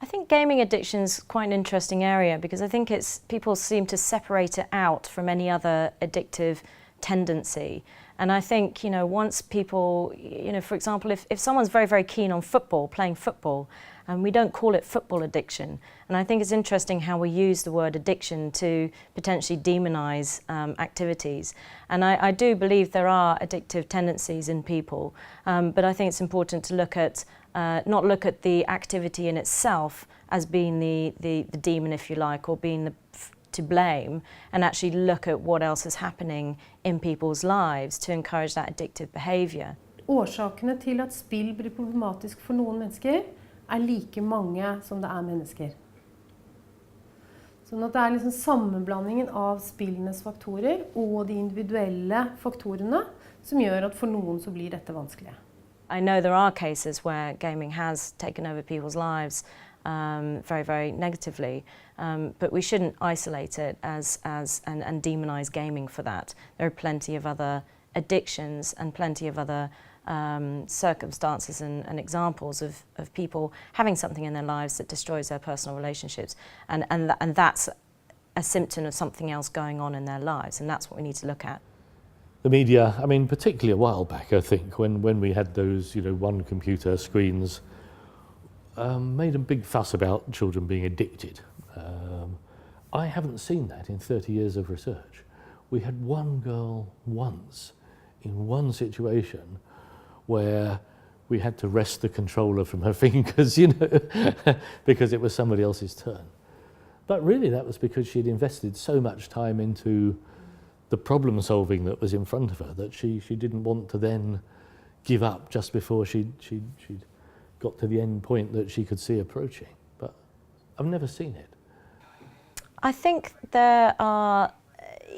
I think gaming addiction is quite an interesting area because I think people seem to separate it out from any other addictive tendency. And I think, once people, for example, if someone's very, very keen on football, playing football, and we don't call it football addiction. And I think it's interesting how we use the word addiction to potentially demonise activities. And I do believe there are addictive tendencies in people, but I think it's important to not look at the activity in itself as being the demon, if you like, or being to blame, and actually look at what else is happening in people's lives to encourage that addictive behaviour. Årsakene til at spill blir problematisk for noen mennesker like mange som det mennesker. Sånn at det liksom sammenblandingen av spillenes faktorer og de individuelle faktorene som gjør at for noen så blir dette vanskelig. I know there are cases where gaming has taken over people's lives very, very negatively, but we shouldn't isolate it and demonise gaming for that. There are plenty of other addictions and plenty of other circumstances and examples of people having something in their lives that destroys their personal relationships, and that's a symptom of something else going on in their lives, and that's what we need to look at. The media, I mean, particularly a while back, I think, when we had those, one computer screens, made a big fuss about children being addicted. I haven't seen that in 30 years of research. We had one girl once, in one situation, where we had to wrest the controller from her fingers, because it was somebody else's turn. But really that was because she'd invested so much time into the problem solving that was in front of her that she didn't want to then give up just before she'd got to the end point that she could see approaching. But I've never seen it. I think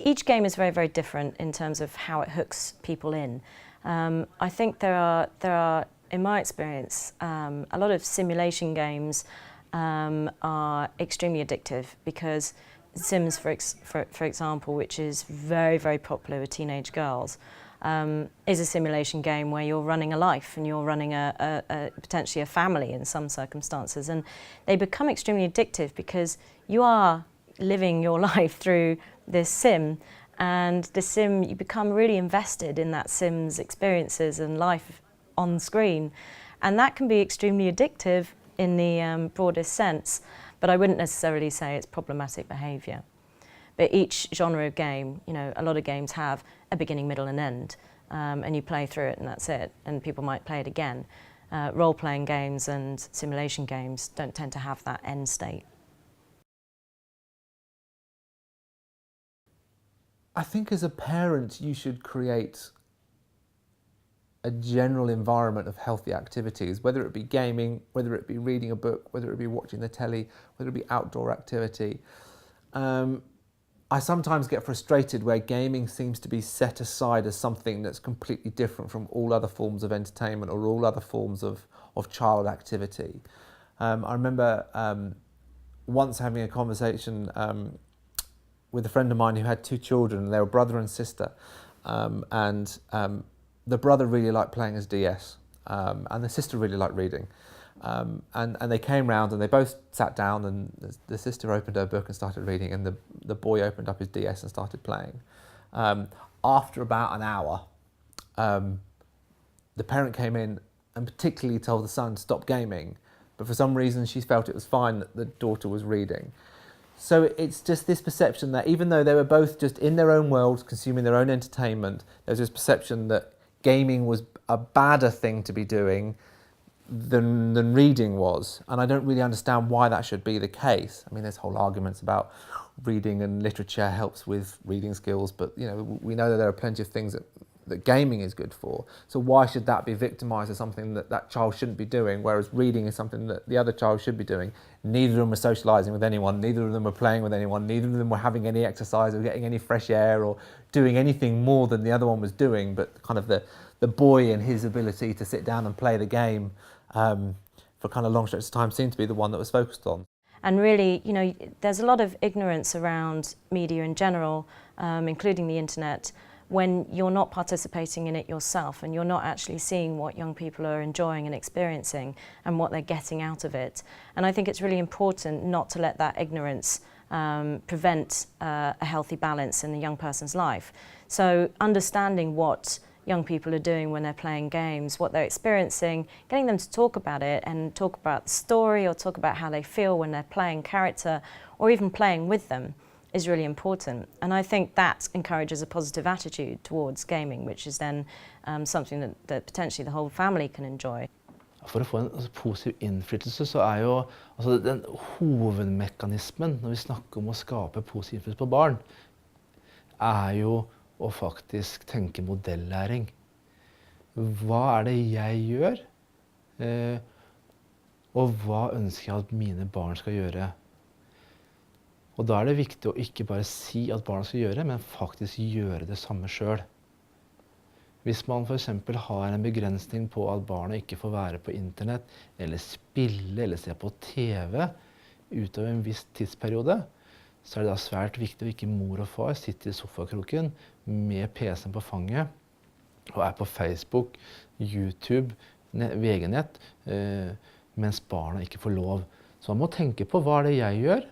each game is very, very different in terms of how it hooks people in. I think there are, in my experience, a lot of simulation games are extremely addictive because Sims, for example, which is very, very popular with teenage girls, is a simulation game where you're running a life and you're running potentially a family in some circumstances, and they become extremely addictive because you are living your life through this sim, and the sim, you become really invested in that sim's experiences and life on screen, and that can be extremely addictive in the broadest sense. But I wouldn't necessarily say it's problematic behaviour. But each genre of game, a lot of games have a beginning, middle and end, and you play through it and that's it, and people might play it again. Role-playing games and simulation games don't tend to have that end state. I think as a parent you should create a general environment of healthy activities, whether it be gaming, whether it be reading a book, whether it be watching the telly, whether it be outdoor activity. I sometimes get frustrated where gaming seems to be set aside as something that's completely different from all other forms of entertainment or all other forms of child activity. I remember once having a conversation with a friend of mine who had two children. They were brother and sister, and the brother really liked playing his DS, and the sister really liked reading. And they came round and they both sat down, and the sister opened her book and started reading, and the boy opened up his DS and started playing. After about an hour, the parent came in and particularly told the son to stop gaming, but for some reason she felt it was fine that the daughter was reading. So it's just this perception that even though they were both just in their own world, consuming their own entertainment, there's this perception that gaming was a badder thing to be doing than reading was. And I don't really understand why that should be the case. I mean, there's whole arguments about reading and literature helps with reading skills, but we know that there are plenty of things that gaming is good for. So why should that be victimised as something that child shouldn't be doing, whereas reading is something that the other child should be doing? Neither of them were socialising with anyone, neither of them were playing with anyone, neither of them were having any exercise or getting any fresh air or doing anything more than the other one was doing, but kind of the boy and his ability to sit down and play the game for kind of long stretches of time seemed to be the one that was focused on. And really, there's a lot of ignorance around media in general, including the internet, when you're not participating in it yourself and you're not actually seeing what young people are enjoying and experiencing and what they're getting out of it. And I think it's really important not to let that ignorance prevent a healthy balance in the young person's life. So understanding what young people are doing when they're playing games, what they're experiencing, getting them to talk about it and talk about the story or talk about how they feel when they're playing character or even playing with them is really important. And I think that encourages a positive attitude towards gaming, which is then something that potentially the whole family can enjoy. For å få en positiv innflytelse så jo den hovedmekanismen når vi snakker om å skape positiv innflytelse på barn, jo å faktisk tenke modellæring. Hva det jeg gjør, og hva ønsker jeg at mine barn skal gjøre? Og da det viktig å ikke bare si at barna skal gjøre, men faktisk gjøre det samme selv. Hvis man for eksempel har en begrensning på at barna ikke får være på internett, eller spille, eller se på TV utover en viss tidsperiode, så det da svært viktig at ikke mor og far sitter i sofakroken med PC-en på fanget, og på Facebook, YouTube, VG-nett, mens barna ikke får lov. Så man må tenke på hva det jeg gjør,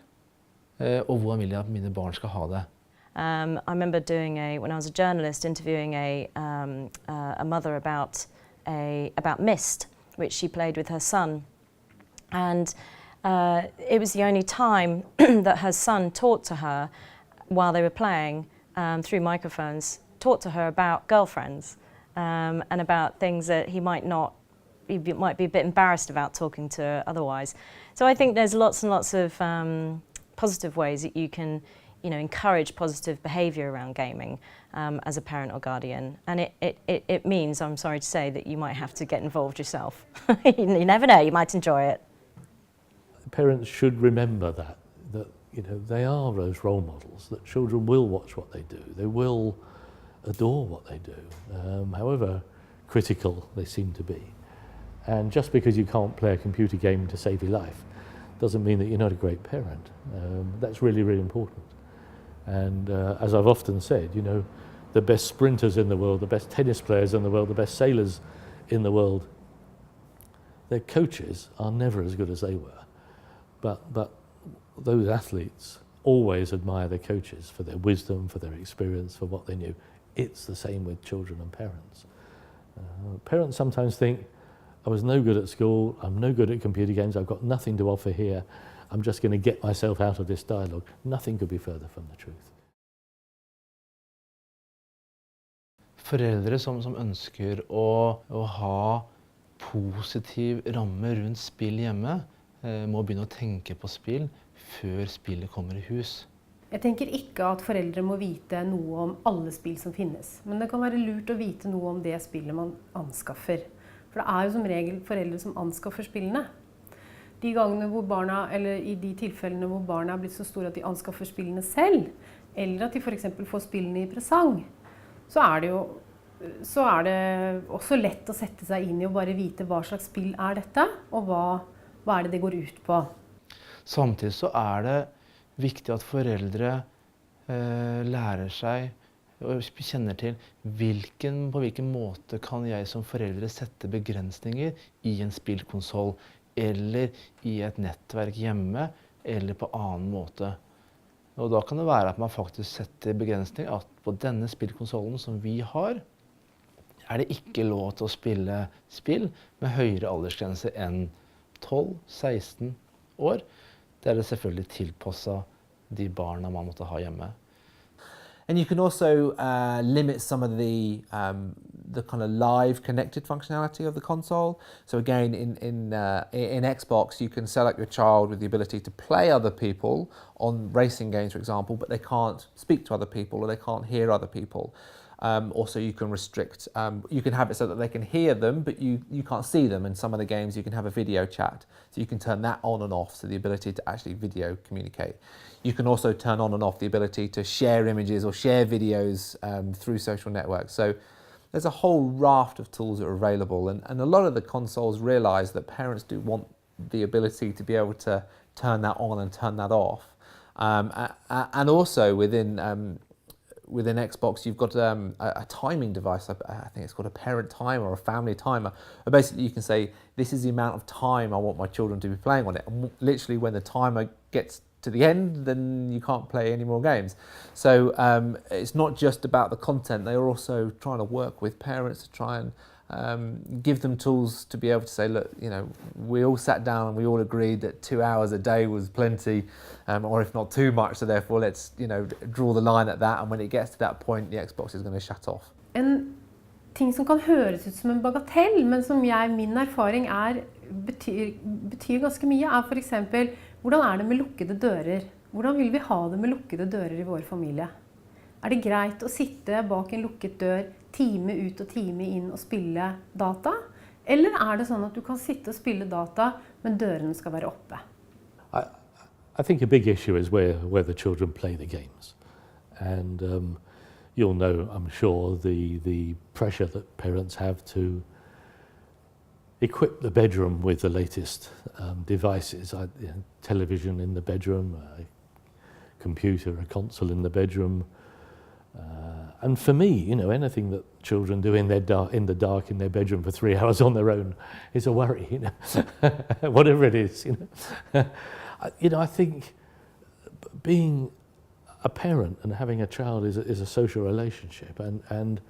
og hvordan vil jeg at mine barn skal ha det. I remember when I was a journalist, interviewing a mother about Myst, which she played with her son. And it was the only time that her son talked to her while they were playing through microphones, talked to her about girlfriends and about things that he might be a bit embarrassed about talking to her otherwise. So I think there's lots and lots of positive ways that you can encourage positive behaviour around gaming as a parent or guardian. And it means, I'm sorry to say, that you might have to get involved yourself. You never know, you might enjoy it. Parents should remember that they are those role models, that children will watch what they do, they will adore what they do, however critical they seem to be. And just because you can't play a computer game to save your life doesn't mean that you're not a great parent. That's really, really important. And as I've often said, the best sprinters in the world, the best tennis players in the world, the best sailors in the world, their coaches are never as good as they were. But those athletes always admire their coaches for their wisdom, for their experience, for what they knew. It's the same with children and parents. Parents sometimes think, I was no good at school, I'm no good at computer games, I've got nothing to offer here, I'm just going to get myself out of this dialogue. Nothing could be further from the truth. Foreldre som ønsker å ha positiv ramme rundt spill hjemme, må begynne å tenke på spill før spillet kommer i hus. Jeg tenker ikke at foreldre må vite noe om alle spill som finnes, men det kan være lurt å vite noe om det spillet man anskaffer. For det jo som regel foreldre som anskaffer spillene. De gangene hvor barna, eller i de tilfellene hvor barna blitt så store at de anskaffer spillene selv, eller at de for eksempel får spillene i presang, så det også lett å sette seg inn i og bare vite hva slags spill dette, og hva det går ut på. Samtidig så det viktig at foreldre lærer seg og kjenner til på hvilken måte kan jeg som foreldre sette begrensninger i en spillkonsol, eller i et nettverk hjemme, eller på annen måte. Og da kan det være at man faktisk setter begrensninger at på denne spillkonsolen som vi har, det ikke lov til å spille spill med høyere aldersgrense enn 12-16 år. Det det selvfølgelig tilpasset de barna man måtte ha hjemme. And you can also limit some of the kind of live connected functionality of the console. So again, in Xbox, you can set up your child with the ability to play other people on racing games, for example, but they can't speak to other people or they can't hear other people. Also, you can restrict, you can have it so that they can hear them, but you can't see them. In some of the games, you can have a video chat. So you can turn that on and off, so the ability to actually video communicate. You can also turn on and off the ability to share images or share videos through social networks. So there's a whole raft of tools that are available. And a lot of the consoles realize that parents do want the ability to be able to turn that on and turn that off. And also within within Xbox, you've got a timing device. I think it's called a parent timer or a family timer. But basically, you can say, this is the amount of time I want my children to be playing on it. And literally, when the timer gets to the end, then you can't play any more games. So it's not just about the content. They're also trying to work with parents to try and give them tools to be able to say, look, you know, we all sat down and we all agreed that 2 hours a day was plenty, or if not too much, so therefore let's, you know, draw the line at that, and when it gets to that point, the Xbox is going to shut off. En ting som kan høres ut som en bagatell, men som min erfaring betyr ganske mye, for eksempel, hvordan det med lukkede dører? Hvordan vil vi ha det med lukkede dører I vår familie? Det greit å sitte bak en lukket dør time ut og time inn og spille data? Eller det sånn at du kan sitte og spille data, men dørene skal være oppe? I think a big issue is where the children play the games. And you'll know, I'm sure, the pressure that parents have to equip the bedroom with the latest devices. Television in the bedroom, a computer, a console in the bedroom. And for me, you know, anything that children do in the dark in their bedroom for 3 hours on their own is a worry, you know, whatever it is, you know. I think being a parent and having a child is a social relationship, and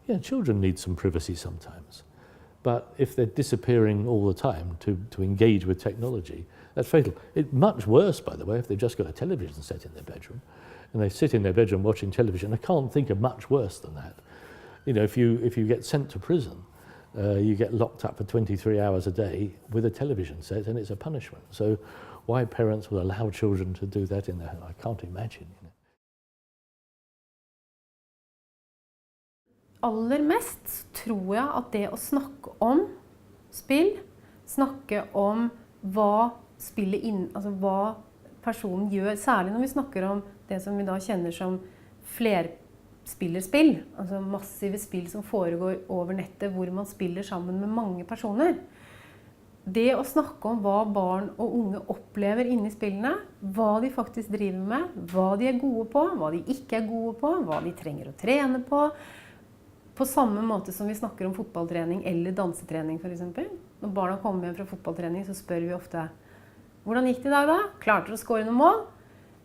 yeah, children need some privacy sometimes. But if they're disappearing all the time to engage with technology, that's fatal. It's much worse, by the way, if they've just got a television set in their bedroom and they sit in their bedroom watching television. I can't think of much worse than that. You know, if you get sent to prison, you get locked up for 23 hours a day with a television set, and it's a punishment. So why parents will allow children to do that in their home, I can't imagine. You know. Aller mest tror jeg at det å snakke om spill, snakke om hva spillet altså hva personen gjør, særlig når vi snakker om det som vi da kjenner som flerspillerspill, altså massive spill som foregår over nettet, hvor man spiller sammen med mange personer. Det å snakke om hva barn og unge opplever inne I spillene, hva de faktisk driver med, hva de gode på, hva de ikke gode på, hva de trenger å trene på samme måte som vi snakker om fotballtrening eller dansetrening for eksempel. Når barna kommer hjem fra fotballtrening, så spør vi ofte, hvordan gikk det I dag da? Klarte du å score noen mål?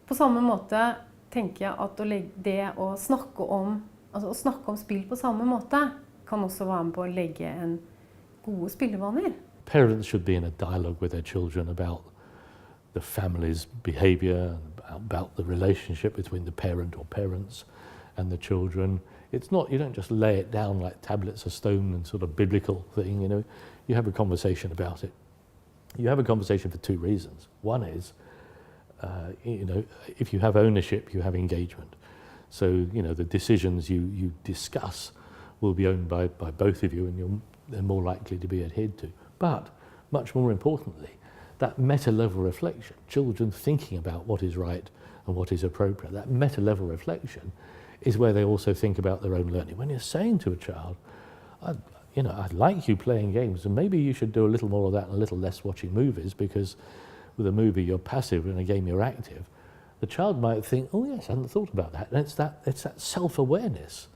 På samme måte tenker jeg at det å snakke om spill på samme måte kan også være med på å legge en gode spillevaner. Parents should be in a dialogue with their children about the family's behavior, about the relationship between the parent or parents and the children. It's not, you don't just lay it down like tablets of stone and sort of biblical thing, you know. You have a conversation about it. You have a conversation for two reasons. One is, you know, if you have ownership, you have engagement. So, you know, the decisions you discuss will be owned by both of you, and they're more likely to be adhered to. But, much more importantly, that meta-level reflection, children thinking about what is right and what is appropriate, that meta-level reflection is where they also think about their own learning. When you're saying to a child, you know, I'd like you playing games, and maybe you should do a little more of that and a little less watching movies, because with a movie you're passive, in a game you're active. The child might think, oh yes, I hadn't thought about that. And it's that self-awareness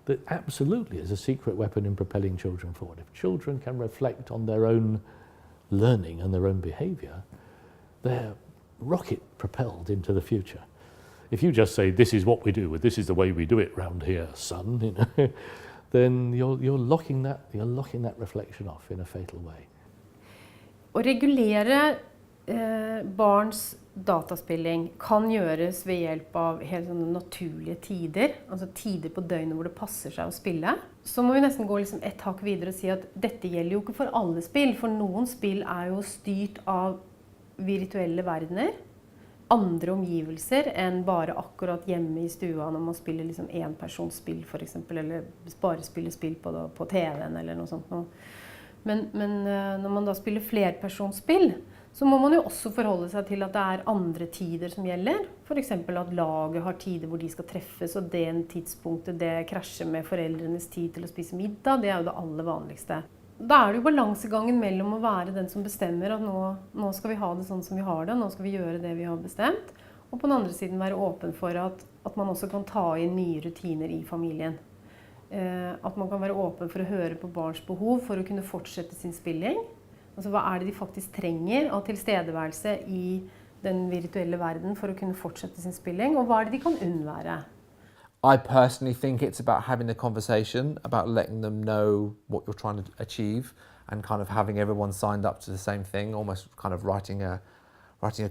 that absolutely is a secret weapon in propelling children forward. If children can reflect on their own learning and their own behaviour, they're rocket propelled into the future. If you just say, this is what we do, this is the way we do it round here, son, you know, then you're locking that reflection off in a fatal way. Å regulere barns dataspilling kan gjøres ved hjelp av helt sånne naturlige tider, altså tider på døgnet hvor det passer seg å spille. Så må vi nesten gå liksom et hakk videre og si at dette gjelder jo ikke for alle spill, for noen spill jo styrt av virtuelle verdener, andre omgivelser enn bare akkurat hjemme I stua når man spiller liksom enpersonsspill for eksempel, eller bare spiller spill på TV-en eller noe sånt. Men når man da spiller flerpersonsspill, så må man jo også forholde seg til at det andre tider som gjelder. For eksempel at laget har tider hvor de skal treffes, og det tidspunktet det krasjer med foreldrenes tid til å spise middag, det jo det aller vanligste. Da det jo balansegangen mellom å være den som bestemmer at nå skal vi ha det sånn som vi har det, nå skal vi gjøre det vi har bestemt, Og på den andre siden være åpen for at man også kan ta inn nye rutiner i familien. At man kan være åpen for å høre på barns behov for å kunne fortsette sin spilling. Altså hva det de faktisk trenger av tilstedeværelse i den virtuelle verden for å kunne fortsette sin spilling, og hva det de kan unnvære. I personally think it's about having the conversation, about letting them know what you're trying to achieve and kind of having everyone signed up to the same thing, almost kind of writing a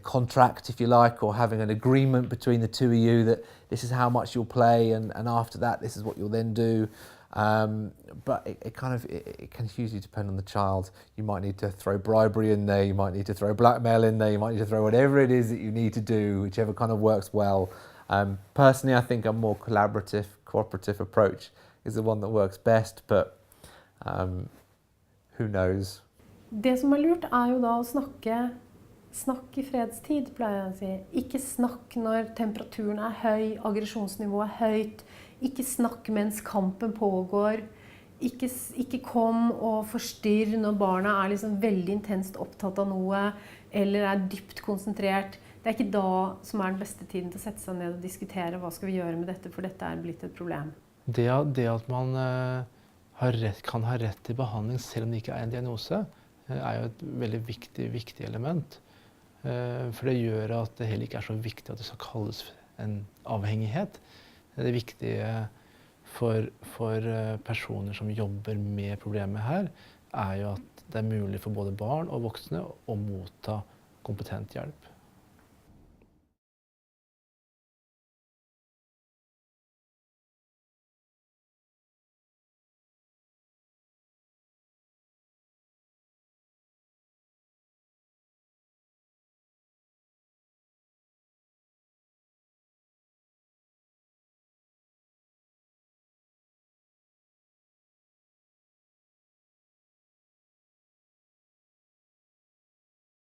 contract, if you like, or having an agreement between the two of you that this is how much you'll play and after that this is what you'll then do. But it can hugely depend on the child. You might need to throw bribery in there, you might need to throw blackmail in there, you might need to throw whatever it is that you need to do, whichever kind of works well. Personally, I think a more collaborative, cooperative approach is the one that works best, but who knows? Det som lurt jo da å snakke i fredstid, pleier jeg å si. Ikke snakk når temperaturen høy, aggresjonsnivået høyt. Ikke snakk mens kampen pågår. Ikke kom og forstyrr når barna liksom veldig intenst opptatt av noe, eller dypt konsentrert. Det ikke da som den beste tiden til å sette seg ned og diskutere hva skal vi gjøre med dette, for dette blitt et problem. Det at man kan ha rett til behandling selv om det ikke en diagnose, jo et veldig viktig element. For det gjør at det heller ikke så viktig at det skal kalles en avhengighet. Det viktige for personer som jobber med problemet her, jo at det mulig for både barn og voksne å motta kompetent hjelp.